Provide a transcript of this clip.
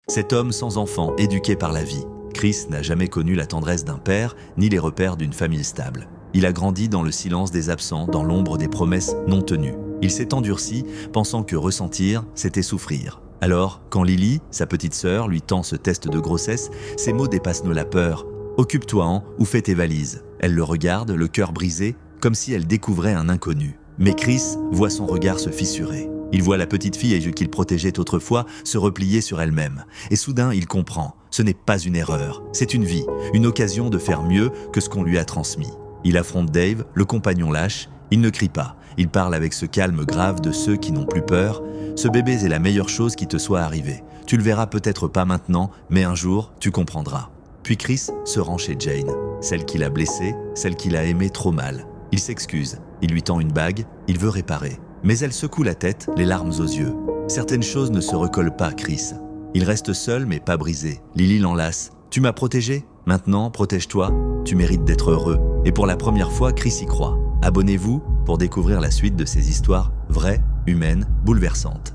Cet homme sans enfant, éduqué par la vie. Chris n'a jamais connu la tendresse d'un père, ni les repères d'une famille stable. Il a grandi dans le silence des absents, dans l'ombre des promesses non tenues. Il s'est endurci, pensant que ressentir, c'était souffrir. Alors, quand Lily, sa petite sœur, lui tend ce test de grossesse, ses mots dépassent la peur. « Occupe-toi-en ou fais tes valises ». Elle le regarde, le cœur brisé, comme si elle découvrait un inconnu. Mais Chris voit son regard se fissurer. Il voit la petite fille qu'il protégeait autrefois se replier sur elle-même. Et soudain, il comprend. Ce n'est pas une erreur, c'est une vie, une occasion de faire mieux que ce qu'on lui a transmis. Il affronte Dave, le compagnon lâche. Il ne crie pas. Il parle avec ce calme grave de ceux qui n'ont plus peur. Ce bébé est la meilleure chose qui te soit arrivée. Tu le verras peut-être pas maintenant, mais un jour, tu comprendras. Puis Chris se rend chez Jane, celle qu'il a blessée, celle qu'il a aimée trop mal. Il s'excuse, il lui tend une bague, il veut réparer. Mais elle secoue la tête, les larmes aux yeux. Certaines choses ne se recollent pas, Chris. Il reste seul mais pas brisé. Lily l'enlace. « Tu m'as protégé ? Maintenant, protège-toi. Tu mérites d'être heureux. » Et pour la première fois, Chris y croit. Abonnez-vous pour découvrir la suite de ces histoires vraies, humaines, bouleversantes.